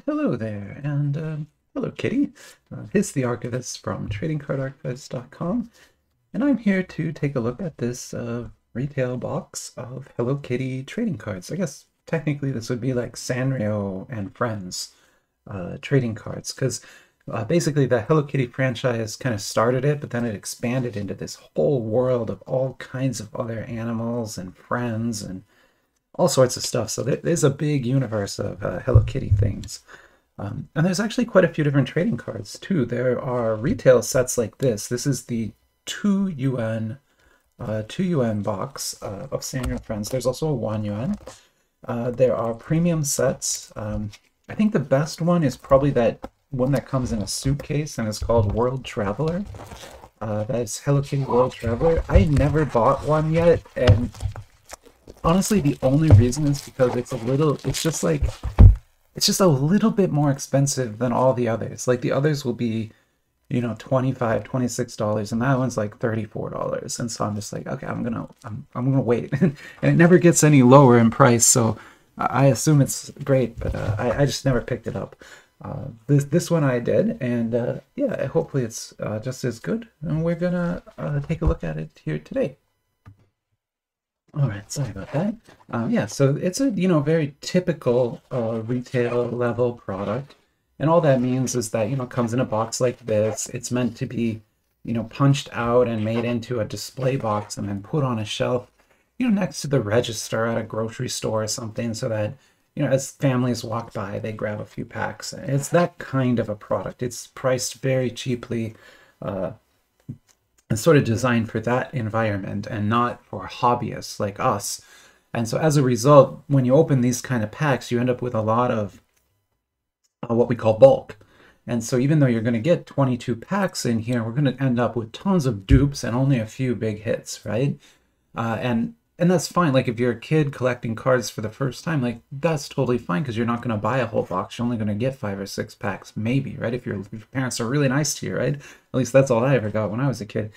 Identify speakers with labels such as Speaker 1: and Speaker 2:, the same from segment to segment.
Speaker 1: Hello there, and hello, Kitty. It's the Archivist from TradingCardArchivists.com, and I'm here to take a look at this retail box of Hello Kitty trading cards. I guess technically this would be like Sanrio and Friends trading cards, because basically the Hello Kitty franchise kind of started it, but then it expanded into this whole world of all kinds of other animals and friends and all sorts of stuff. So there's a big universe of Hello Kitty things. And there's actually quite a few different trading cards too. There are retail sets like this. This is the 2 yuan, 2 yuan box of Sanrio Friends. There's also a 1 yuan. There are premium sets. I think the best one is probably that one that comes in a suitcase and is called World Traveler. That's Hello Kitty World Traveler. I never bought one yet, and honestly, the only reason is because it's just a little bit more expensive than all the others. Like the others will be, $25, $26, and that one's like $34. And so I'm just like, okay, I'm gonna wait. And it never gets any lower in price, so I assume it's great, but I just never picked it up. This one I did, and yeah, hopefully it's just as good. And we're gonna take a look at it here today. All right, sorry about that. Yeah, so it's a very typical retail level product, and all that means is that it comes in a box like this. It's meant to be punched out and made into a display box and then put on a shelf next to the register at a grocery store or something, so that as families walk by, they grab a few packs. It's that kind of a product. It's priced very cheaply. And sort of designed for that environment and not for hobbyists like us. And so as a result, when you open these kind of packs, you end up with a lot of what we call bulk. And so even though you're going to get 22 packs in here, we're going to end up with tons of dupes and only a few big hits, right? And that's fine. Like if you're a kid collecting cards for the first time, like that's totally fine because you're not going to buy a whole box. You're only going to get 5 or 6 packs, maybe, right? If your parents are really nice to you, right? At least that's all I ever got when I was a kid.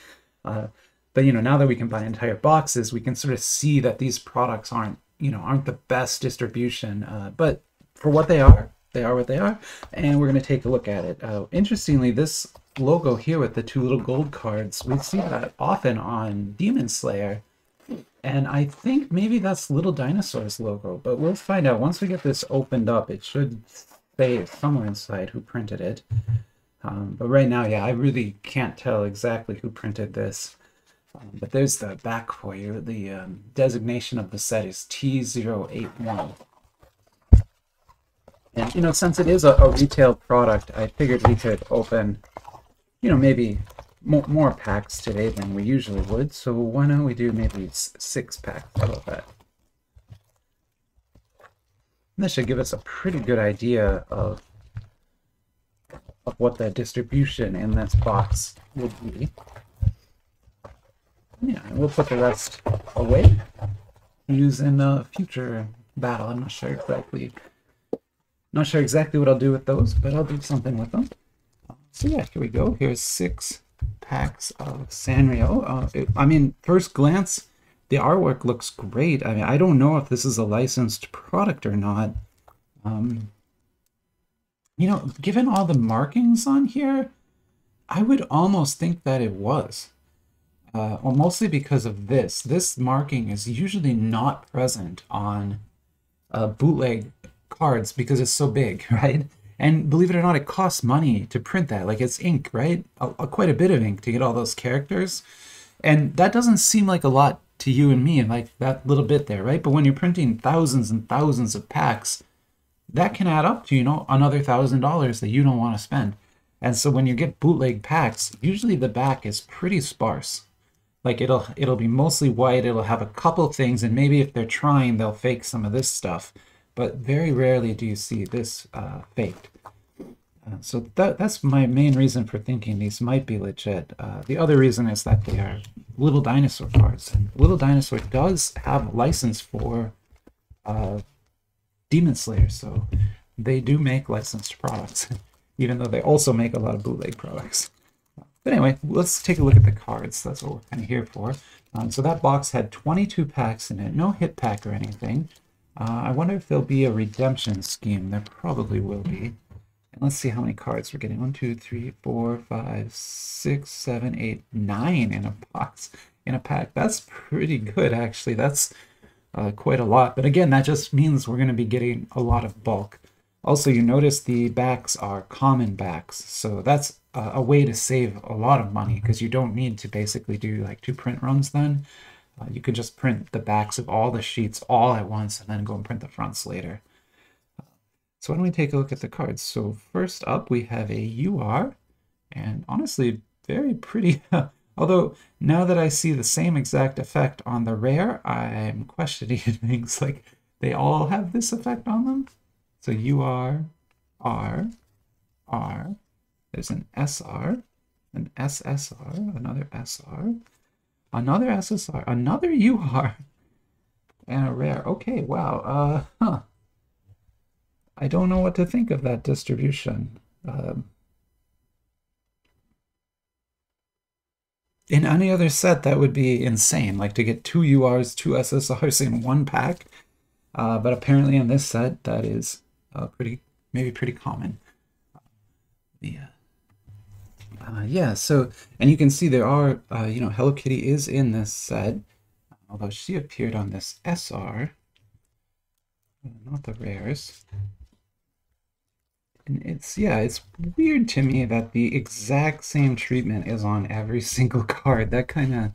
Speaker 1: But now that we can buy entire boxes, we can sort of see that these products aren't the best distribution. But for what they are what they are, and we're going to take a look at it. Interestingly, this logo here with the 2 little gold cards, we see that often on Demon Slayer. And I think maybe that's Little Dinosaur's logo, but we'll find out. Once we get this opened up, it should say somewhere inside who printed it. But right now, yeah, I really can't tell exactly who printed this. But there's the back for you. The designation of the set is T081. And, since it is a retail product, I figured we could open, maybe more packs today than we usually would. So why don't we do maybe 6 packs? How about that? And this should give us a pretty good idea of what the distribution in this box would be. Yeah, and we'll put the rest away, use in a future battle. I'm not sure exactly what I'll do with those, but I'll do something with them. So yeah, here we go. Here's 6 packs of Sanrio. I mean, first glance, the artwork looks great. I mean, I don't know if this is a licensed product or not. Given all the markings on here, I would almost think that it was. Well, mostly because of this. This marking is usually not present on bootleg cards because it's so big, right? And believe it or not, it costs money to print that. Like it's ink, right? Quite a bit of ink to get all those characters. And that doesn't seem like a lot to you and me, like that little bit there, right? But when you're printing thousands and thousands of packs, that can add up to, another $1,000 that you don't want to spend. And so when you get bootleg packs, usually the back is pretty sparse. Like it'll be mostly white, it'll have a couple things, and maybe if they're trying, they'll fake some of this stuff. But very rarely do you see this faked. So that's my main reason for thinking these might be legit. The other reason is that they are Little Dinosaur cards. And Little Dinosaur does have a license for Demon Slayer, so they do make licensed products, even though they also make a lot of bootleg products. But anyway, let's take a look at the cards. That's what we're kind of here for. So that box had 22 packs in it, no hit pack or anything. I wonder if there'll be a redemption scheme. There probably will be. And let's see how many cards we're getting. 1, 2, 3, 4, 5, 6, 7, 8, 9 in a box, in a pack. That's pretty good, actually. That's quite a lot. But again, that just means we're going to be getting a lot of bulk. Also, you notice the backs are common backs. So that's a way to save a lot of money because you don't need to basically do like 2 print runs then. You can just print the backs of all the sheets all at once and then go and print the fronts later. So why don't we take a look at the cards? So first up, we have a UR, and honestly, very pretty. Although now that I see the same exact effect on the rare, I'm questioning things like they all have this effect on them. So UR, R, R. There's an SR, an SSR, another SR, another SSR, another UR, and a rare. Okay, wow. I don't know what to think of that distribution. In any other set, that would be insane, like to get 2 URs, 2 SSRs in one pack. But apparently in this set, that is maybe pretty common. Yeah, so, and you can see there are, Hello Kitty is in this set, although she appeared on this SR, not the rares. And it's weird to me that the exact same treatment is on every single card. That kind of,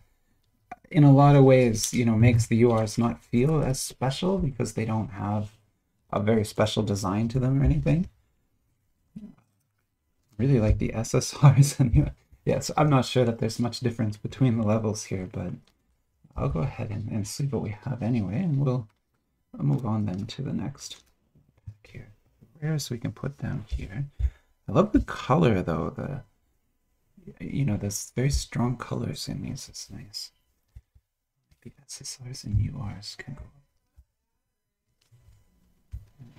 Speaker 1: in a lot of ways, makes the URs not feel as special because they don't have a very special design to them or anything. Really like the SSRs and yes, I'm not sure that there's much difference between the levels here, but I'll go ahead and see what we have anyway, and we'll move on then to the next pack here. Rares we can put down here. I love the color though. There's very strong colors in these. It's nice. The SSRs and URs can go.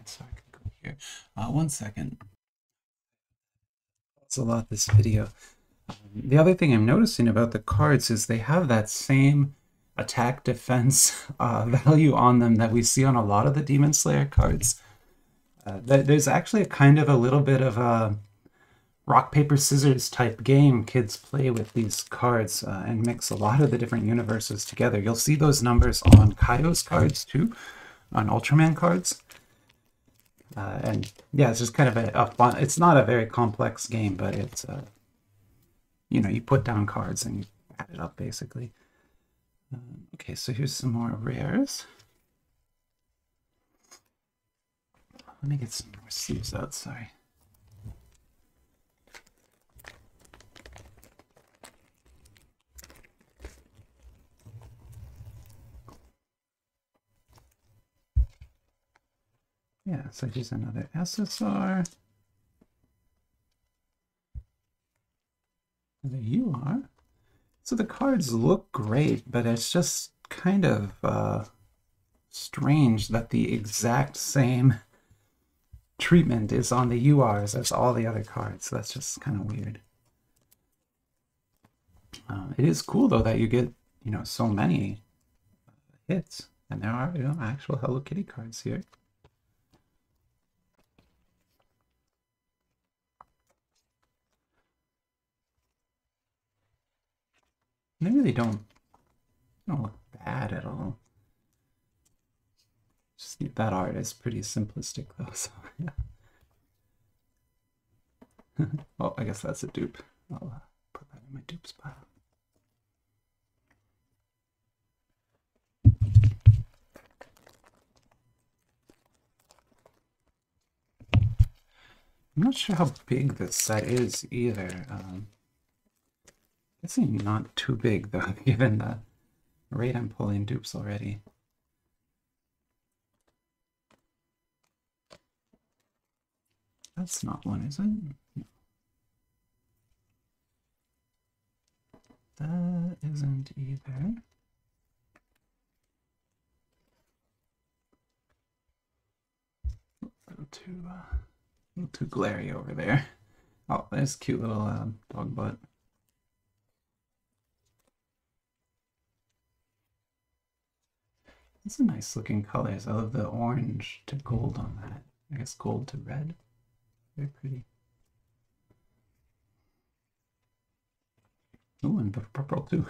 Speaker 1: SR can go here. 1 second. That's a lot this video. The other thing I'm noticing about the cards is they have that same attack defense value on them that we see on a lot of the Demon Slayer cards. There's actually a little bit of a rock, paper, scissors type game kids play with these cards and mix a lot of the different universes together. You'll see those numbers on Kaido's cards too, on Ultraman cards. And yeah, it's just kind of a fun, it's not a very complex game, but it's, you put down cards and you add it up basically. Okay, so here's some more rares. Let me get some more sleeves out, sorry. Yeah, so here's another SSR. There you are. So the cards look great, but it's just kind of strange that the exact same treatment is on the URs as all the other cards. So that's just kind of weird. It is cool though that you get, so many hits, and there are, actual Hello Kitty cards here. They really don't look bad at all. Just that art is pretty simplistic though, so yeah. Oh, I guess that's a dupe. I'll put that in my dupes pile. I'm not sure how big this set is either. It's not too big though, given the rate I'm pulling dupes already. That's not one, is it? No. That isn't either. A little too glary over there. Oh, there's a cute little dog butt. It's a nice looking colors. I love the orange to gold on that. I guess gold to red. Very pretty. Oh, and the purple too.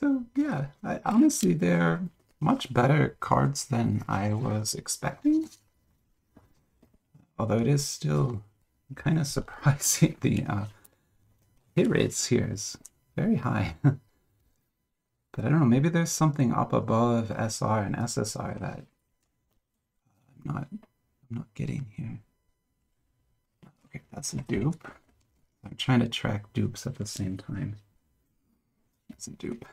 Speaker 1: So yeah, honestly, they're much better cards than I was expecting. Although it is still kind of surprising. The hit rates here is very high. But I don't know, maybe there's something up above SR and SSR that I'm not getting here. Okay, that's a dupe. I'm trying to track dupes at the same time. That's a dupe.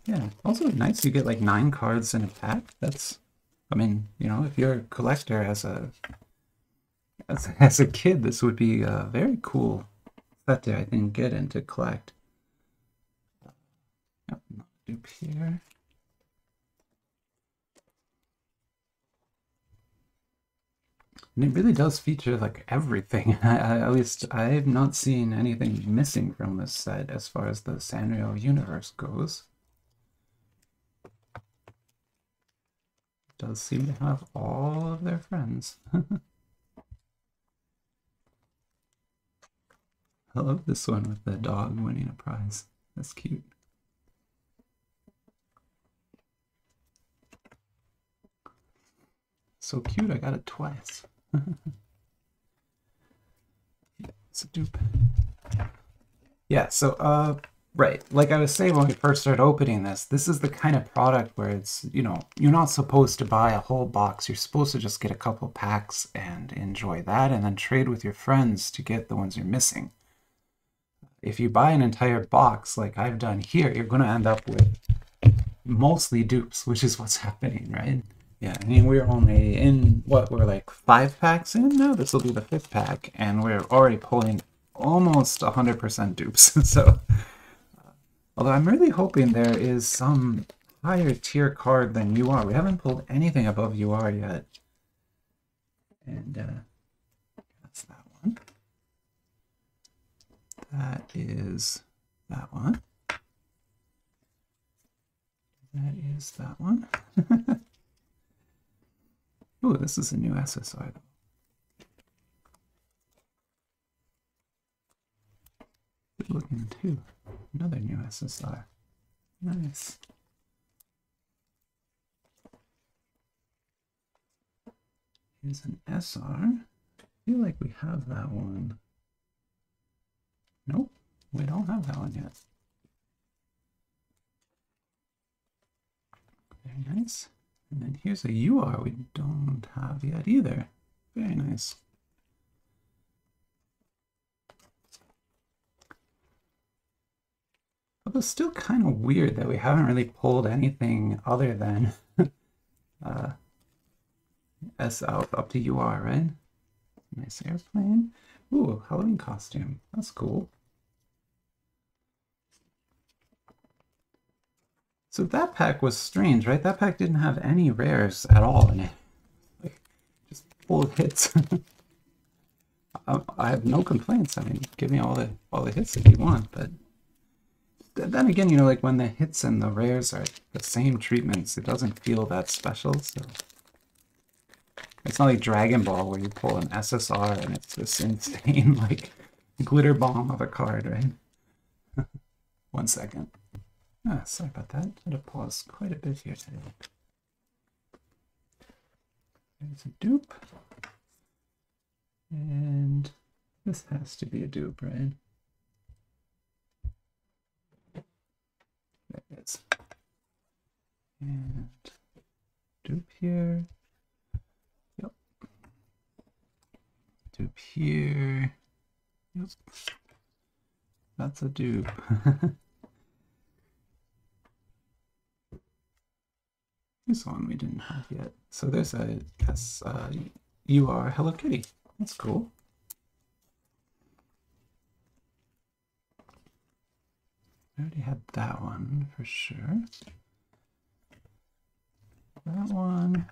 Speaker 1: Yeah, also nice you get like 9 cards in a pack. That's, I mean, you know, if you're a collector as a kid, this would be a very cool set to, I think, get in to collect. Yep, dupe here. And it really does feature like everything. At least I have not seen anything missing from this set as far as the Sanrio universe goes. It does seem to have all of their friends. I love this one with the dog winning a prize. That's cute. So cute, I got it twice. It's a dupe. Yeah, so right, like I was saying when we first started opening this is the kind of product where it's, you know, you're not supposed to buy a whole box. You're supposed to just get a couple packs and enjoy that and then trade with your friends to get the ones you're missing. If you buy an entire box like I've done here, you're going to end up with mostly dupes, which is what's happening, right? Yeah, I mean, we're only in, what, we're like 5 packs in now? This will be the 5th pack, and we're already pulling almost 100% dupes. So, although I'm really hoping there is some higher tier card than UR. We haven't pulled anything above UR yet. And that's that one. That is that one. That is that one. Ooh, this is a new SSR. Good looking too. Another new SSR. Nice. Here's an SR. I feel like we have that one. Nope, we don't have that one yet. Very nice. And then here's a UR we don't have yet either. Very nice. Although still kind of weird that we haven't really pulled anything other than S up to UR, right? Nice airplane. Ooh, Halloween costume. That's cool. So that pack was strange, right? That pack didn't have any rares at all in it. Like, just full of hits. I have no complaints. I mean, give me all the hits if you want, but then again, you know, like when the hits and the rares are the same treatments, it doesn't feel that special. So it's not like Dragon Ball where you pull an SSR and it's this insane like glitter bomb of a card, right? 1 second. Ah, sorry about that. I had to pause quite a bit here today. There's a dupe. And this has to be a dupe, right? There it is. And dupe here. Yep. Dupe here. Yep. That's a dupe. Here's one we didn't have yet. So there's a UR Hello Kitty. That's cool. I already had that one for sure. That one.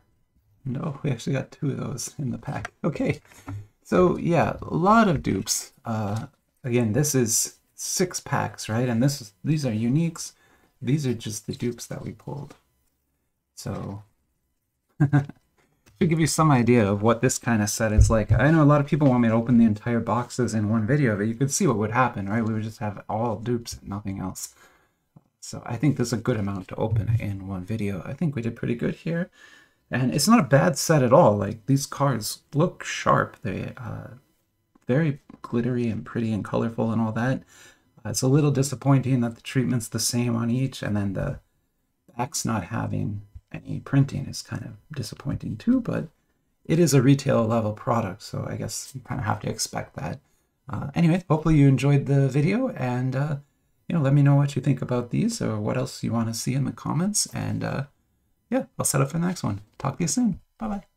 Speaker 1: No, we actually got 2 of those in the pack. Okay, so yeah, a lot of dupes. Again, this is 6 packs, right? And these are uniques. These are just the dupes that we pulled. So to give you some idea of what this kind of set is like. I know a lot of people want me to open the entire boxes in one video, but you could see what would happen, right? We would just have all dupes and nothing else. So I think there's a good amount to open in one video. I think we did pretty good here. And it's not a bad set at all. Like, these cards look sharp. They very glittery and pretty and colorful and all that. It's a little disappointing that the treatment's the same on each, and then the back's not having any printing is kind of disappointing too, but it is a retail level product, so I guess you kind of have to expect that. Anyway, hopefully you enjoyed the video, and let me know what you think about these or what else you want to see in the comments, and yeah, I'll set up for the next one. Talk to you soon. Bye-bye.